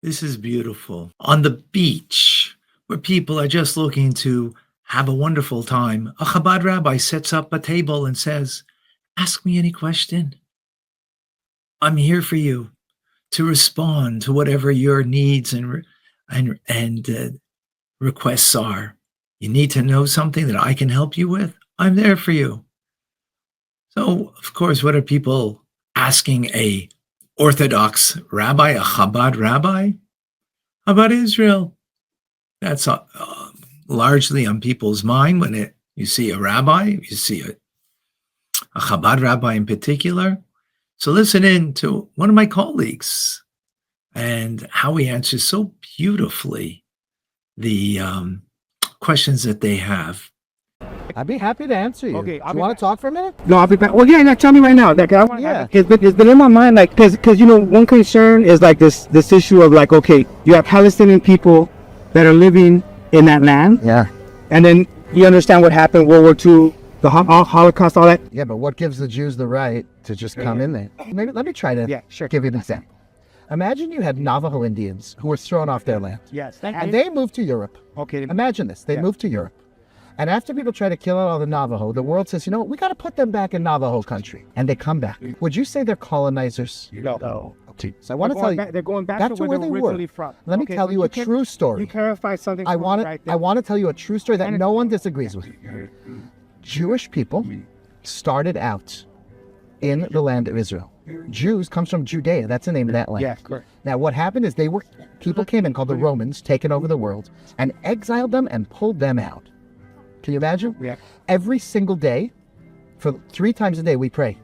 This is beautiful. On the beach, where people are just looking to have a wonderful time, a Chabad rabbi sets up a table and says, "Ask me any question. I'm here for you to respond to whatever your needs and requests are. You need to know something that I can help you with? I'm there for you." So, of course, what are people asking a Orthodox rabbi, a Chabad rabbi? About Israel. That's largely on people's mind when you see a rabbi, you see a Chabad rabbi in particular. So listen in to one of my colleagues and how he answers so beautifully the questions that they have. I'd be happy to answer you. Okay, you want to talk for a minute? No, I'll be back. Well, yeah, no, tell me right now. Like, it's been in my mind, like, because you know, one concern is like this issue of like, okay, you have Palestinian people that are living in that land. Yeah. And then you understand what happened, World War II, the Holocaust, all that. Yeah, but what gives the Jews the right to just come in there? Maybe let me try to give you an example. Imagine you had Navajo Indians who were thrown off their land. Yes. And they moved to Europe. Okay. Imagine this. They moved to Europe. And after people try to kill out all the Navajo, the world says, you know what, we got to put them back in Navajo country. And they come back. Would you say they're colonizers? No. Okay. So I want to tell you, they're going back to where they were. From. Let me tell you a true story. You clarify something. I want to tell you a true story that no one disagrees with. Jewish people started out in the land of Israel. Jews comes from Judea. That's the name of that land. Yeah, correct. Now, what happened is people came in called the Romans, taken over the world, and exiled them and pulled them out. Can you imagine? Yeah. Every single day, for 3 times a day, we pray.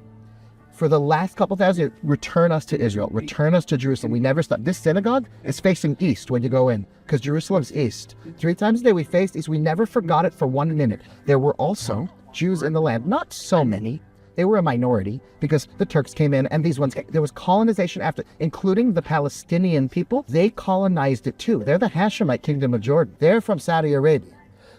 For the last couple thousand years, return us to Israel, return us to Jerusalem. We never stop. This synagogue is facing east when you go in, because Jerusalem's east. 3 times a day we faced east. We never forgot it for 1 minute. There were also Jews in the land, not so many. They were a minority because the Turks came in and there was colonization after, including the Palestinian people. They colonized it too. They're the Hashemite kingdom of Jordan. They're from Saudi Arabia.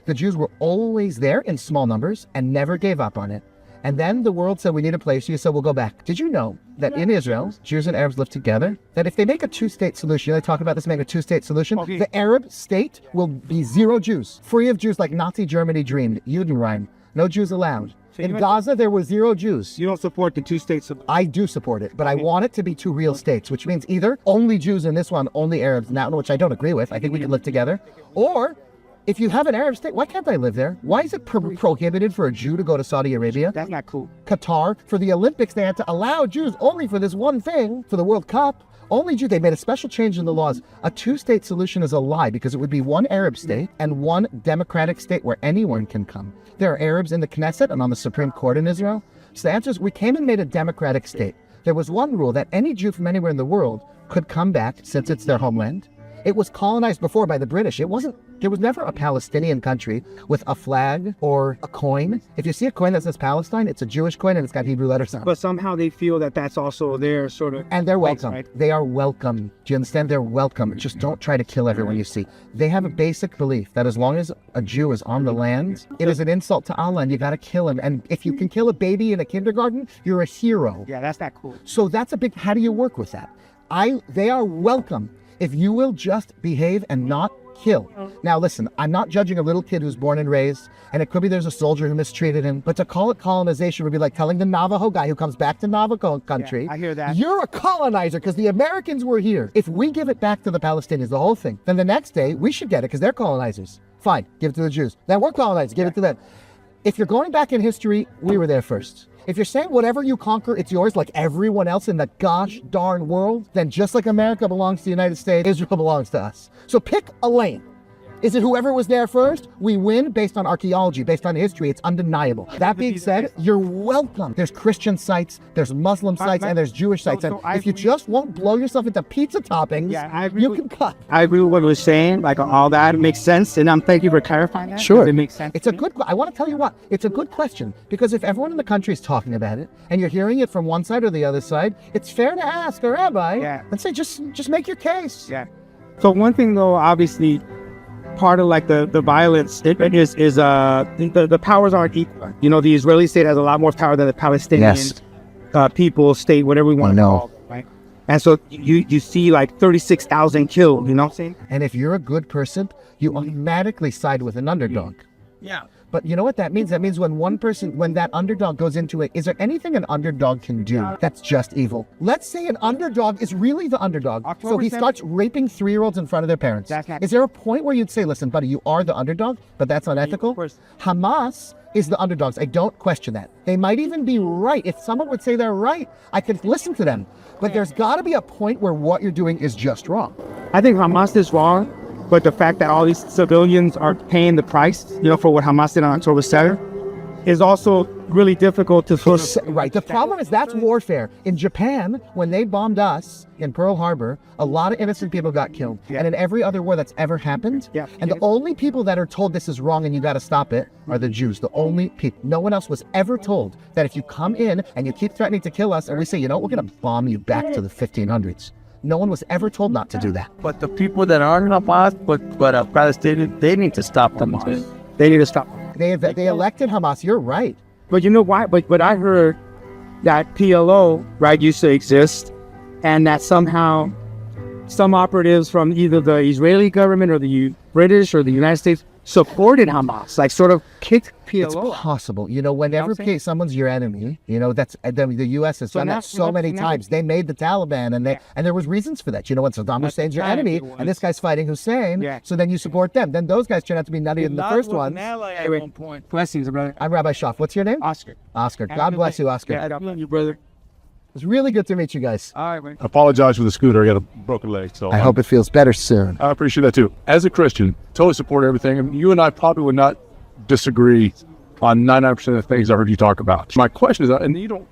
The Jews were always there in small numbers and never gave up on it. And then the world said, we need a place for you, so we'll go back. Did you know that in Israel, Jews and Arabs live together? That if they make a 2-state solution, they talk about this making a 2-state solution, the Arab state will be 0 Jews, free of Jews like Nazi Germany dreamed, Judenrein, no Jews allowed. In Gaza, there were 0 Jews. You don't support the 2-state solution? I do support it, but I want it to be 2 real states, which means either only Jews in this one, only Arabs in that one, which I don't agree with. I think we can live together. Or if you have an Arab state, why can't I live there? Why is it prohibited for a Jew to go to Saudi Arabia? That's not cool. Qatar, for the Olympics, they had to allow Jews only for this one thing, for the World Cup. Only Jews, they made a special change in the laws. A 2-state solution is a lie because it would be 1 Arab state and 1 democratic state where anyone can come. There are Arabs in the Knesset and on the Supreme Court in Israel. So the answer is we came and made a democratic state. There was one rule that any Jew from anywhere in the world could come back since it's their homeland. It was colonized before by the British. There was never a Palestinian country with a flag or a coin. If you see a coin that says Palestine, it's a Jewish coin and it's got Hebrew letters on it. But somehow they feel that that's also their sort of... And they're welcome. Right? They are welcome. Do you understand? They're welcome. Just don't try to kill everyone you see. They have a basic belief that as long as a Jew is on the land, it is an insult to Allah and you got to kill him. And if you can kill a baby in a kindergarten, you're a hero. Yeah, that's not cool. So that's a big... How do you work with that? They are welcome. If you will just behave and not kill. Now listen, I'm not judging a little kid who's born and raised, and it could be there's a soldier who mistreated him, but to call it colonization would be like telling the Navajo guy who comes back to Navajo country, I hear that. You're a colonizer because the Americans were here. If we give it back to the Palestinians, the whole thing, then the next day we should get it because they're colonizers. Fine, give it to the Jews. Then we're colonizers, give it to them. If you're going back in history, we were there first. If you're saying whatever you conquer, it's yours like everyone else in the gosh darn world, then just like America belongs to the United States, Israel belongs to us. So pick a lane. Is it whoever was there first? We win based on archaeology, based on history. It's undeniable. That being said, you're welcome. There's Christian sites, there's Muslim sites, and there's Jewish sites. And if you just won't blow yourself into pizza toppings, you can cut. I agree with what you're saying. Like all that makes sense. And thank you for clarifying that. Sure. It makes sense. It's a good, I want to tell you what, it's a good question. Because if everyone in the country is talking about it, and you're hearing it from one side or the other side, it's fair to ask a rabbi and say, just make your case. Yeah. So one thing though, obviously, part of like the violence is the powers aren't equal. You know, the Israeli state has a lot more power than the Palestinian people, state, whatever we want to call it, right? And so you see like 36,000 killed, you know what I'm saying? And if you're a good person, you automatically side with an underdog. Yeah. But you know what that means? That means when that underdog goes into it, is there anything an underdog can do that's just evil? Let's say an underdog is really the underdog. So he starts raping 3-year-olds in front of their parents. Is there a point where you'd say, listen, buddy, you are the underdog, but that's unethical? Hamas is the underdogs. I don't question that. They might even be right. If someone would say they're right, I could listen to them. But there's got to be a point where what you're doing is just wrong. I think Hamas is wrong, but the fact that all these civilians are paying the price, for what Hamas did on October 7th, is also really difficult to sort of... Right. The problem is that's warfare. In Japan, when they bombed us in Pearl Harbor, a lot of innocent people got killed. And in every other war that's ever happened, and the only people that are told this is wrong and you got to stop it are the Jews. The only people. No one else was ever told that if you come in and you keep threatening to kill us and we say, we're going to bomb you back to the 1500s. No one was ever told not to do that. But the people that are Hamas, but Palestinians, they need to stop them. They need to stop. They elected Hamas. You're right. But you know why? But I heard that PLO, right, used to exist, and that somehow some operatives from either the Israeli government or the British or the United States supported Hamas, like sort of kicked PLO. It's possible. Whenever someone's your enemy, that's the U.S. has done that so many times. They made the Taliban, and there was reasons for that. When Saddam Hussein's your enemy, and this guy's fighting Hussein, so then you support them. Then those guys turn out to be nuttier than the first ones. At one point. Blessings, brother. I'm Rabbi Schaff. What's your name? Oscar. Oscar. God bless you, Oscar. Yeah, I love you, brother. It's really good to meet you guys. All right, man. I apologize for the scooter. I got a broken leg, so I hope it feels better soon. I appreciate that too. As a Christian, totally support everything. And you and I probably would not disagree on 99% of the things I heard you talk about. My question is, and you don't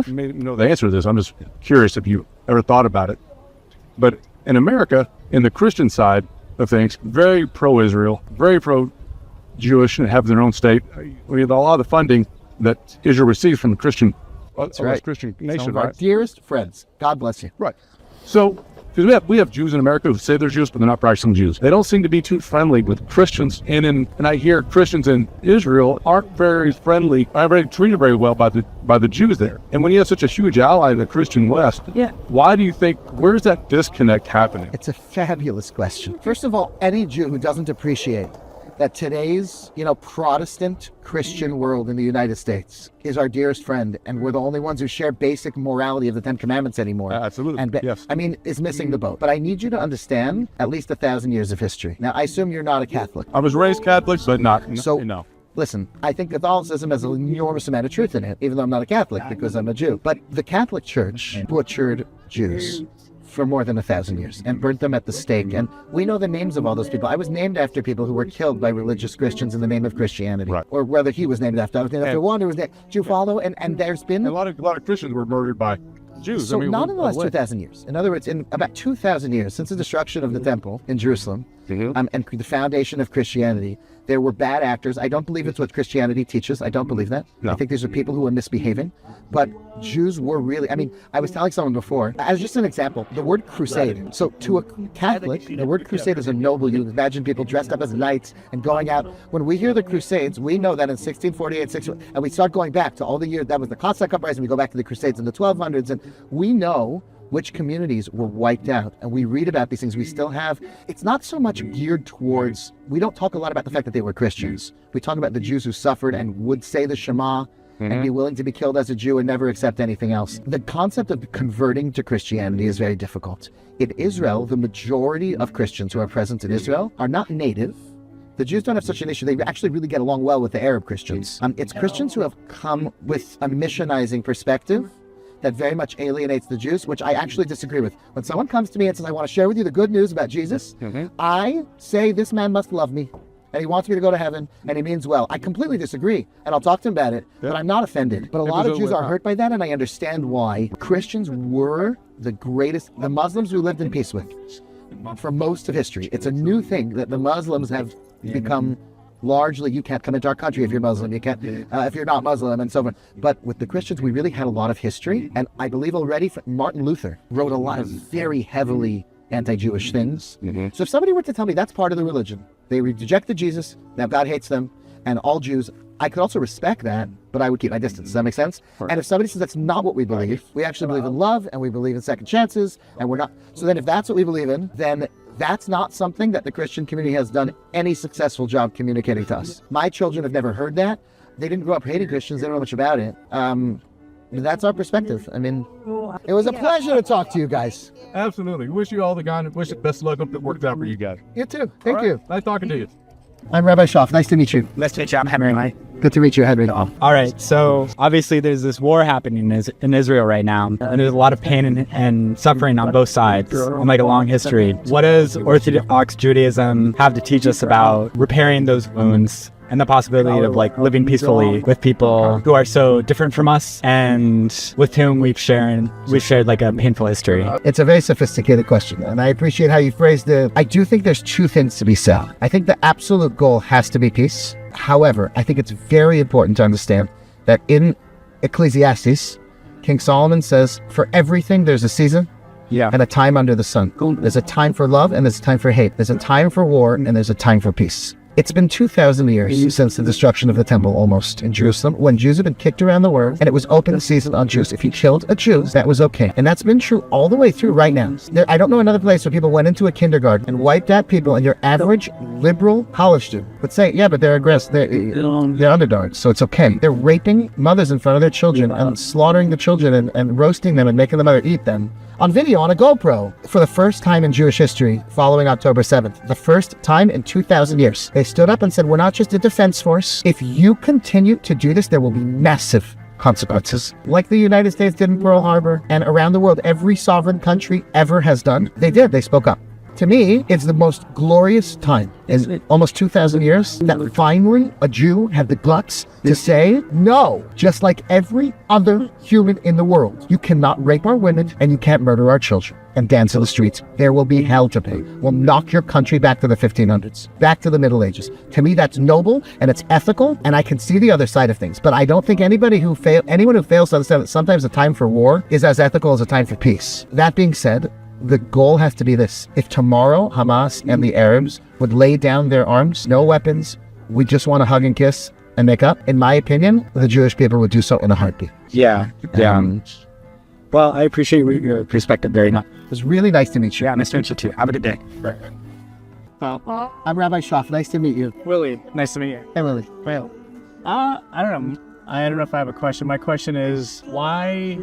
may know the answer to this. I'm just curious if you ever thought about it. But in America, in the Christian side of things, very pro-Israel, very pro-Jewish, and have their own state. We have a lot of the funding that Israel receives from the Christian. That's right. Christian Some nation, of our right? dearest friends. God bless you. Right. So, because we have Jews in America who say they're Jews, but they're not practicing Jews. They don't seem to be too friendly with Christians, and I hear Christians in Israel aren't very friendly, aren't very treated very well by the Jews there. And when you have such a huge ally in the Christian West, why do you think, where's that disconnect happening? It's a fabulous question. First of all, any Jew who doesn't appreciate that today's, Protestant Christian world in the United States is our dearest friend, and we're the only ones who share basic morality of the 10 Commandments anymore. Absolutely, and yes. Is missing the boat. But I need you to understand at least 1,000 years of history. Now, I assume you're not a Catholic. I was raised Catholic, but not, So, listen, I think Catholicism has an enormous amount of truth in it, even though I'm not a Catholic because I'm a Jew. But the Catholic Church butchered Jews for more than 1,000 years and burnt them at the stake. And we know the names of all those people. I was named after people who were killed by religious Christians in the name of Christianity. Right. Or whether he was named after. I was named after one who was named. Do you follow? And there's been a lot of Christians were murdered by Jews. So not in the last 2,000 years. In other words, in about 2,000 years since the destruction of the temple in Jerusalem and the foundation of Christianity, there were bad actors. I don't believe it's what Christianity teaches. I don't believe that. No. I think these are people who are misbehaving. But Jews were really, I was telling someone before, as just an example, the word crusade. So to a Catholic, the word crusade is a noble. You imagine people dressed up as knights and going out. When we hear the Crusades, we know that in 1648, and we start going back to all the years, that was the Cossack Uprising, we go back to the Crusades in the 1200s, and we know which communities were wiped out. And we read about these things. We still have, it's not so much geared towards, we don't talk a lot about the fact that they were Christians. We talk about the Jews who suffered and would say the Shema and be willing to be killed as a Jew and never accept anything else. The concept of converting to Christianity is very difficult. In Israel, the majority of Christians who are present in Israel are not native. The Jews don't have such an issue. They actually really get along well with the Arab Christians. It's Christians who have come with a missionizing perspective that very much alienates the Jews, which I actually disagree with. When someone comes to me and says, I want to share with you the good news about Jesus, I say this man must love me, and he wants me to go to heaven, and he means well. I completely disagree, and I'll talk to him about it, but I'm not offended. But a lot of Jews are hurt by that, and I understand why. Christians were the Muslims we lived in peace with for most of history. It's a new thing that the Muslims have become largely, you can't come into our country if you're Muslim, you can't if you're not Muslim, and so on. But with the Christians, we really had a lot of history, and I believe already Martin Luther wrote a lot of very heavily anti-Jewish things. So if somebody were to tell me that's part of the religion, they rejected Jesus, now God hates them, and all Jews I could also respect that, but I would keep my distance. Does that make sense? And if somebody says that's not what we believe, we actually believe in love and we believe in second chances, and we're not. So then if that's what we believe in, then that's not something that the Christian community has done any successful job communicating to us. My children have never heard that. They didn't grow up hating Christians. They don't know much about it. That's our perspective. I mean, it was a pleasure to talk to you guys. Absolutely. Wish you all the God. Wish the best of luck. Hope it worked out for you guys. You too. Thank you. Nice talking to you. I'm Rabbi Schaff. Nice to meet you. Let's switch out, Henry. Good to meet you, Henry. All right, so obviously there's this war happening in Israel right now, and there's a lot of pain and suffering on both sides, and like a long history. What does Orthodox Judaism have to teach us about repairing those wounds and the possibility of like living peacefully with people who are so different from us and with whom we've shared like a painful history? It's a very sophisticated question, and I appreciate how you phrased it. I do think there's two things to be said. I think the absolute goal has to be peace. However, I think it's very important to understand that in Ecclesiastes, King Solomon says, for everything there's a season and a time under the sun. There's a time for love and there's a time for hate. There's a time for war and there's a time for peace. It's been 2,000 years since the destruction of the temple, almost, in Jerusalem, when Jews have been kicked around the world, and it was open season on Jews. If you killed a Jew, that was okay. And that's been true all the way through right now. I don't know another place where people went into a kindergarten and wiped out people, and your average liberal college student would say, yeah, but they're aggressive, they're underdogs, so it's okay. They're raping mothers in front of their children and slaughtering the children and roasting them and making the mother eat them on video on a GoPro for the first time in Jewish history following October 7th. The first time in 2,000 years. They stood up and said, we're not just a defense force. If you continue to do this, there will be massive consequences. Like the United States did in Pearl Harbor and around the world, every sovereign country ever has done. They did. They spoke up. To me, it's the most glorious time in almost 2,000 years that finally a Jew had the guts to say no, just like every other human in the world. You cannot rape our women and you can't murder our children and dance in the streets. There will be hell to pay. We'll knock your country back to the 1500s, back to the Middle Ages. To me, that's noble and it's ethical, and I can see the other side of things. But I don't think anyone who fails to understand that sometimes a time for war is as ethical as a time for peace. That being said, the goal has to be this. If tomorrow Hamas and the Arabs would lay down their arms, no weapons, we just want to hug and kiss and make up, in my opinion, the Jewish people would do so in a heartbeat. Yeah. Well, I appreciate your perspective very much. It was really nice to meet you. Yeah, nice to meet you too. Have a good day. I'm Rabbi Schaff. Nice to meet you. Willie, nice to meet you. Hey, Willie. Well, I don't know. I don't know if I have a question. My question is, why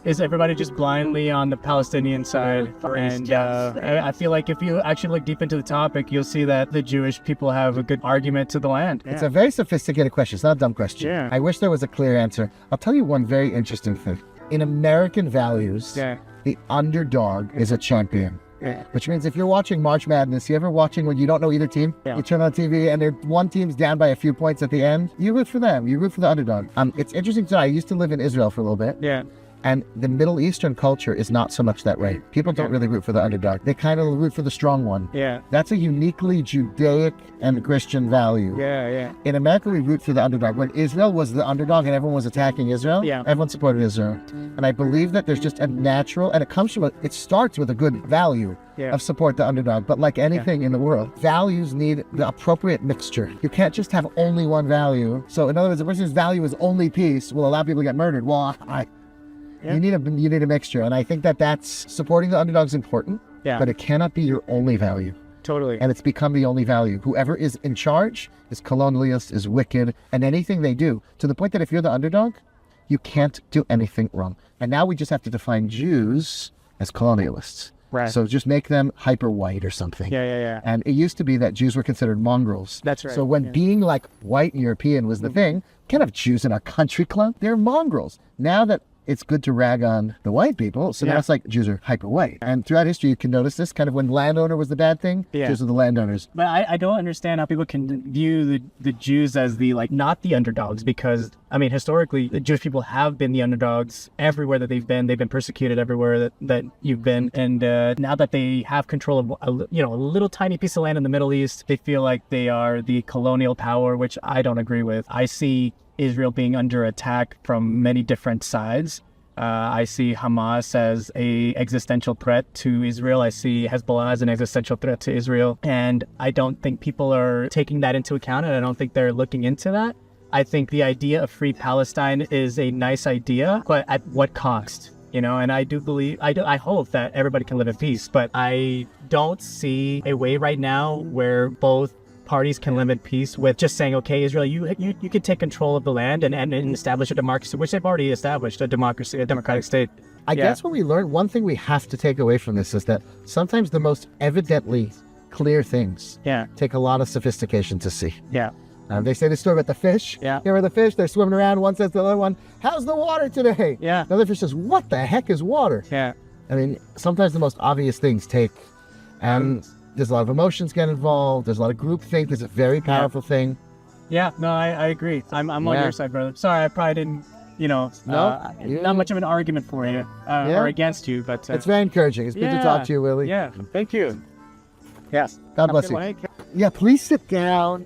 is everybody just blindly on the Palestinian side? And I feel like if you actually look deep into the topic, you'll see that the Jewish people have a good argument to the land. It's a very sophisticated question. It's not a dumb question. Yeah. I wish there was a clear answer. I'll tell you one very interesting thing. In American values, the underdog is a champion. Yeah. Which means if you're watching March Madness, you ever watching when you don't know either team? Yeah. You turn on TV and one team's down by a few points at the end, you root for them. You root for the underdog. It's interesting to know. I used to live in Israel for a little bit. Yeah. And the Middle Eastern culture is not so much that way. People don't really root for the underdog. They kind of root for the strong one. Yeah. That's a uniquely Judaic and Christian value. Yeah. In America, we root for the underdog. When Israel was the underdog and everyone was attacking Israel, everyone supported Israel. And I believe that there's just a natural, and it starts with a good value of support the underdog. But like anything in the world, values need the appropriate mixture. You can't just have only one value. So in other words, the person's value is only peace will allow people to get murdered. Well, you need a mixture. And I think that's supporting the underdog is important, but it cannot be your only value. Totally. And it's become the only value. Whoever is in charge is colonialist, is wicked, and anything they do, to the point that if you're the underdog, you can't do anything wrong. And now we just have to define Jews as colonialists. Right. So just make them hyper white or something. Yeah. And it used to be that Jews were considered mongrels. That's right. So when being like white and European was the thing, can't have Jews in a country club. They're mongrels. Now that it's good to rag on the white people, so now it's like Jews are hyper white. And throughout history, you can notice this kind of when landowner was the bad thing, Jews are the landowners. But I don't understand how people can view the Jews as not the underdogs, because I mean, historically, the Jewish people have been the underdogs everywhere that they've been. They've been persecuted everywhere that you've been. And now that they have control of a little tiny piece of land in the Middle East, they feel like they are the colonial power, which I don't agree with. I see Israel being under attack from many different sides. I see Hamas as a existential threat to Israel. I see Hezbollah as an existential threat to Israel. And I don't think people are taking that into account, and I don't think they're looking into that. I think the idea of free Palestine is a nice idea, but at what cost? You know, and I do believe, I hope that everybody can live in peace, but I don't see a way right now where both parties can live in peace with just saying, okay, Israel, you can take control of the land and establish a democracy, which they've already established, a democratic state. I guess what we learned, one thing we have to take away from this is that sometimes the most evidently clear things take a lot of sophistication to see. Yeah. They say the story about the fish. Yeah. Here are the fish. They're swimming around. One says to the other one, how's the water today? Yeah. The other fish says, what the heck is water? Yeah. I mean, sometimes the most obvious things take, and there's a lot of emotions get involved. There's a lot of groupthink. It's a very powerful thing. Yeah, no, I agree. I'm on your side, brother. Sorry, I probably didn't, not much of an argument for you or against you, but... it's very encouraging. It's good to talk to you, Willie. Yeah, thank you. Yes. God bless you. Yeah, please sit down.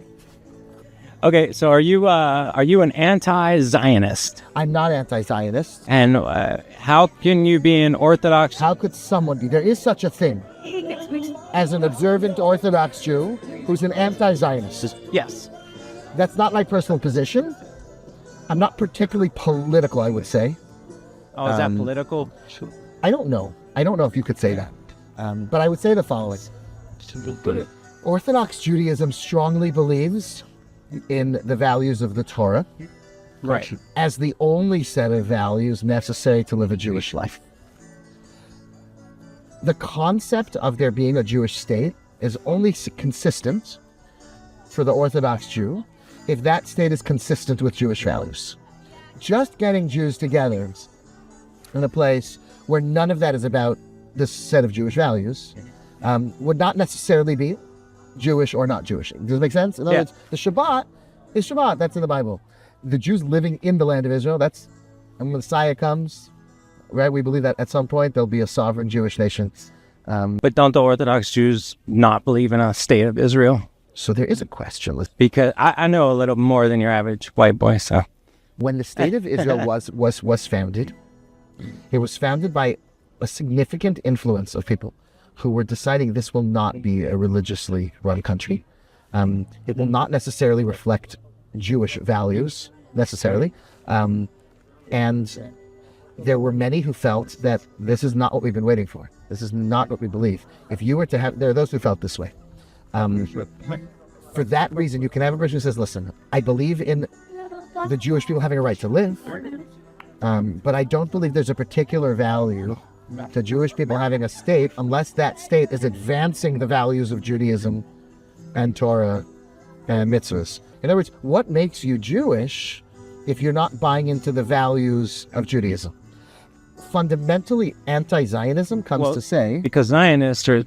Okay, so are you an anti-Zionist? I'm not anti-Zionist. And how can you be an Orthodox? How could someone be? There is such a thing as an observant Orthodox Jew who's an anti-Zionist. Yes. That's not my personal position. I'm not particularly political, I would say. Oh, is that political? I don't know. I don't know if you could say that. But I would say the following. Orthodox Judaism strongly believes in the values of the Torah, Right. as the only set of values necessary to live a Jewish life. The concept of there being a Jewish state is only consistent for the Orthodox Jew if that state is consistent with Jewish values. Just getting Jews together in a place where none of that is about this set of Jewish values would not necessarily be Jewish or not Jewish. Does it make sense? In other words, the Shabbat is Shabbat. That's in the Bible. The Jews living in the land of Israel, that's, and when the Messiah comes, right, we believe that at some point there'll be a sovereign Jewish nation. But don't the Orthodox Jews not believe in a state of Israel? So there is a question. Because I know a little more than your average white boy, so... When the state of Israel was founded, it was founded by a significant influence of people who were deciding this will not be a religiously run country. It will not necessarily reflect Jewish values, necessarily. And there were many who felt that this is not what we've been waiting for. This is not what we believe. If you were to have, there are those who felt this way. For that reason, you can have a person who says, listen, I believe in the Jewish people having a right to live, but I don't believe there's a particular value to Jewish people having a state unless that state is advancing the values of Judaism and Torah and mitzvahs. In other words, what makes you Jewish if you're not buying into the values of Judaism? Fundamentally, anti-Zionism comes to say... Because Zionists are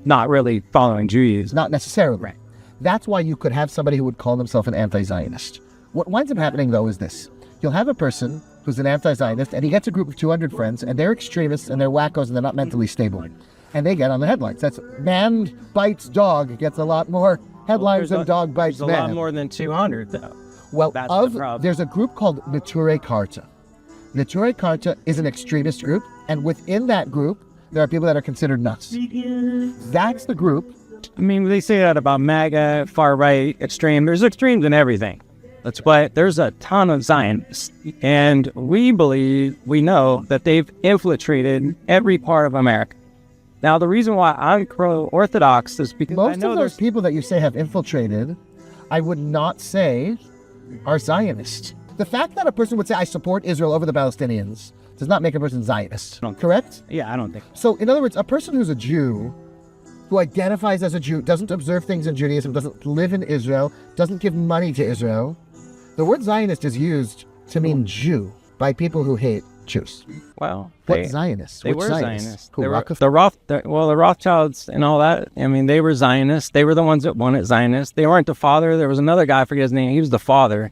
not really following Judaism. Not necessarily. Right. That's why you could have somebody who would call themselves an anti-Zionist. What winds up happening, though, is this. You'll have a person who's an anti-Zionist, and he gets a group of 200 friends, and they're extremists, and they're wackos, and they're not mentally stable. And they get on the headlines. That's man bites dog gets a lot more headlines than dog bites man. There's a lot more than 200, though. Well, That's the problem. There's a group called Neturei Karta. Neturei Karta is an extremist group, and within that group, there are people that are considered nuts. That's the group. I mean, they say that about MAGA, far-right, extreme. There's extremes in everything. That's why there's a ton of Zionists. And we know that they've infiltrated every part of America. Now, the reason why I'm pro-Orthodox is because most of those people that you say have infiltrated, I would not say are Zionists. The fact that a person would say, I support Israel over the Palestinians, does not make a person Zionist. Correct? Yeah, I don't think so. In other words, a person who's a Jew, who identifies as a Jew, doesn't observe things in Judaism, doesn't live in Israel, doesn't give money to Israel, the word Zionist is used to mean Jew by people who hate Jews. Well, what Zionists? They Which were Zionists? Who, the Rothschilds and all that. I mean, they were Zionists. They were the ones that wanted Zionists. They weren't the father. There was another guy, I forget his name. He was the father.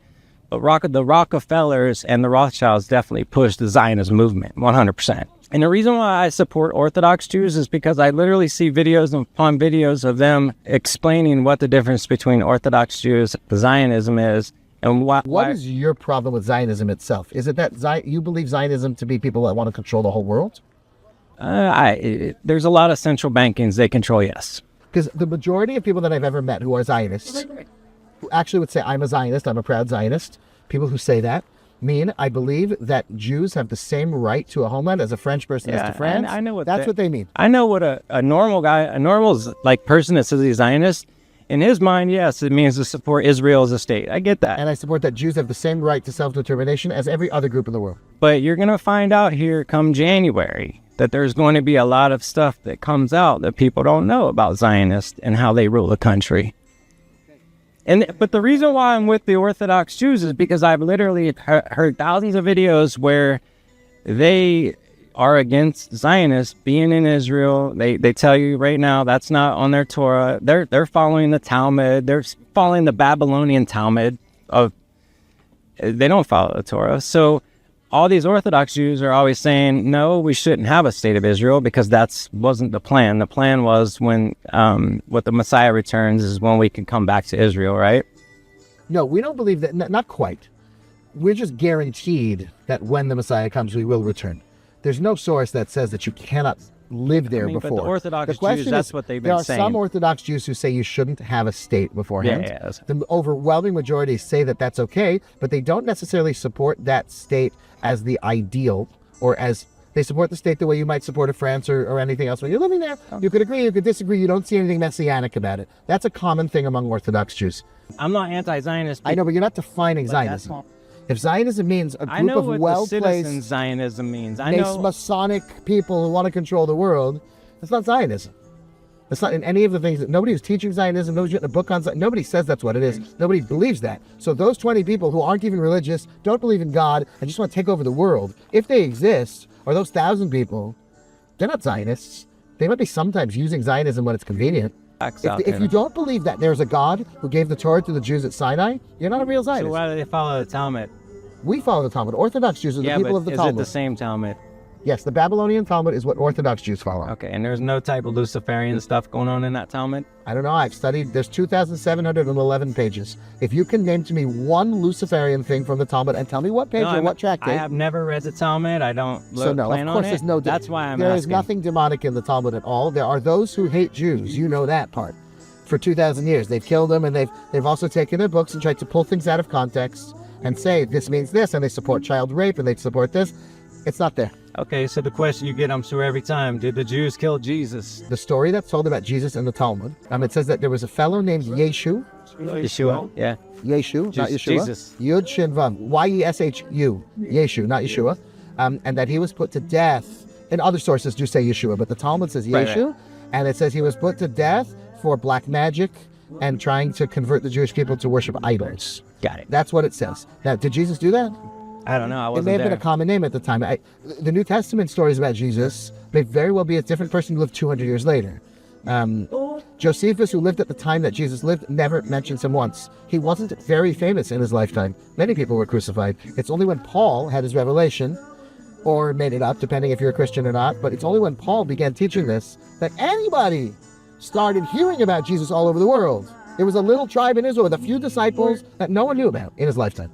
But the Rockefellers and the Rothschilds definitely pushed the Zionist movement, 100%. And the reason why I support Orthodox Jews is because I literally see videos upon videos of them explaining what the difference between Orthodox Jews and Zionism is. And what is your problem with Zionism itself? Is it that you believe Zionism to be people that want to control the whole world? There's a lot of central bankings they control, yes. Because the majority of people that I've ever met who are Zionists, who actually would say, I'm a Zionist, I'm a proud Zionist, People who say that mean, I believe that Jews have the same right to a homeland as a French person has to France. I know what that's what they mean. I know what a normal guy, a normal like person that says he's Zionist, in his mind, yes, it means to support Israel as a state. I get that. And I support that Jews have the same right to self-determination as every other group in the world. But you're going to find out here come January that there's going to be a lot of stuff that comes out that people don't know about Zionists and how they rule the country. But the reason why I'm with the Orthodox Jews is because I've literally heard thousands of videos where they are against Zionists being in Israel. They tell you right now that's not on their Torah. They're following the Talmud. They're following the Babylonian Talmud. They don't follow the Torah. So all these Orthodox Jews are always saying, no, we shouldn't have a state of Israel because that wasn't the plan. The plan was when what the Messiah returns is when we can come back to Israel, right? No, we don't believe that. Not quite. We're just guaranteed that when the Messiah comes, we will return. There's no source that says that you cannot live there before. But the Orthodox question Jews, that's is, what they've there been are saying. some Orthodox Jews who say you shouldn't have a state beforehand. Yeah. The overwhelming majority say that that's okay, but they don't necessarily support that state as the ideal, or as they support the state the way you might support a France or anything else. When you're living there, you could agree, you could disagree, you don't see anything messianic about it. That's a common thing among Orthodox Jews. I'm not anti-Zionist. I know, but you're not defining Zionism. If Zionism means a I know group of what the citizen well-placed Zionism means. I know. Masonic people who want to control the world, that's not Zionism. That's not in any of the things that nobody who's teaching Zionism, nobody's written a book on Zionism, nobody says that's what it is. Nobody believes that. So those 20 people who aren't even religious, don't believe in God, and just want to take over the world, if they exist, or those 1,000 people, they're not Zionists. They might be sometimes using Zionism when it's convenient. If you don't believe that there's a God who gave the Torah to the Jews at Sinai, you're not a real Zionist. So why do they follow the Talmud? We follow the Talmud. Orthodox Jews are the people of the Talmud. Is it the same Talmud? Yes, the Babylonian Talmud is what Orthodox Jews follow. Okay, and there's no type of Luciferian stuff going on in that Talmud? I don't know. I've studied. There's 2,711 pages. If you can name to me one Luciferian thing from the Talmud and tell me what page or what tractate. I have never read the Talmud. I don't so no, plan of course on there's it. no. That's why I'm There asking. is nothing demonic in the Talmud at all. There are those who hate Jews. You know that part. For 2,000 years, they've killed them, and they've also taken their books and tried to pull things out of context and say this means this, and they support child rape and they support this. It's not there. Okay, so the question you get, I'm sure, every time, did the Jews kill Jesus? The story that's told about Jesus in the Talmud, it says that there was a fellow named Yeshu. Yeshua, yeah. Yeshu, not Yeshua. Jesus. Yud Shin Vav. Y-E-S-H-U. Yeshu, not Yeshua. And that he was put to death. And other sources do say Yeshua, but the Talmud says Yeshu. Right. And it says he was put to death for black magic and trying to convert the Jewish people to worship idols. Got it. That's what it says. Now, did Jesus do that? I don't know. I wasn't It may have there. been a common name at the time. The New Testament stories about Jesus may very well be a different person who lived 200 years later. Josephus, who lived at the time that Jesus lived, never mentions him once. He wasn't very famous in his lifetime. Many people were crucified. It's only when Paul had his revelation, or made it up, depending if you're a Christian or not, but it's only when Paul began teaching this that anybody started hearing about Jesus all over the world. There was a little tribe in Israel with a few disciples that no one knew about in his lifetime.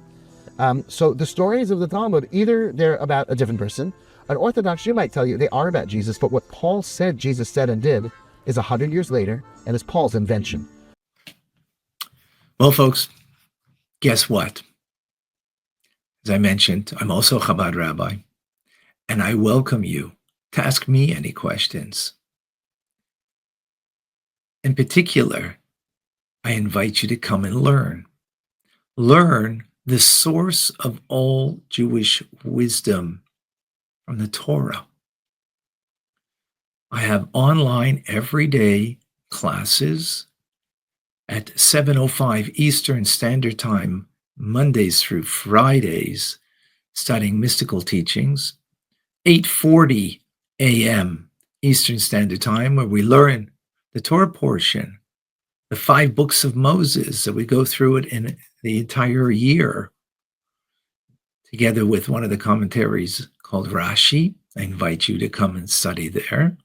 So the stories of the Talmud, either they're about a different person. An Orthodox Jew might tell you they are about Jesus, but what Paul said Jesus said and did is 100 years later, and is Paul's invention. Well, folks, guess what? As I mentioned, I'm also a Chabad rabbi, and I welcome you to ask me any questions. In particular, I invite you to come and learn. Learn the source of all Jewish wisdom from the Torah. I have online everyday classes at 7:05 Eastern Standard Time, Mondays through Fridays, studying mystical teachings. 8:40 a.m. Eastern Standard Time, where we learn the Torah portion, the 5 books of Moses, that we go through it in the entire year, together with one of the commentaries called Rashi. I invite you to come and study there.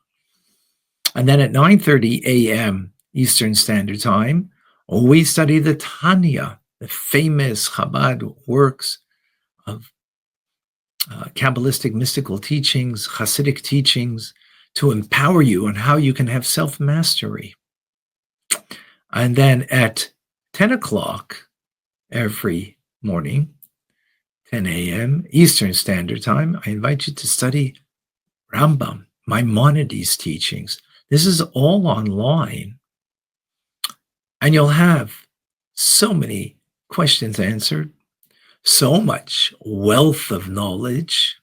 And then at 9:30 a.m. Eastern Standard Time, we study the Tanya, the famous Chabad works of Kabbalistic mystical teachings, Hasidic teachings, to empower you on how you can have self-mastery. And then at 10 o'clock every morning, 10 a.m. Eastern Standard Time, I invite you to study Rambam, Maimonides' teachings. This is all online, and you'll have so many questions answered, so much wealth of knowledge.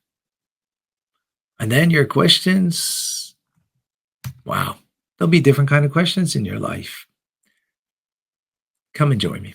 And then your questions, wow, there'll be different kind of questions in your life. Come and join me.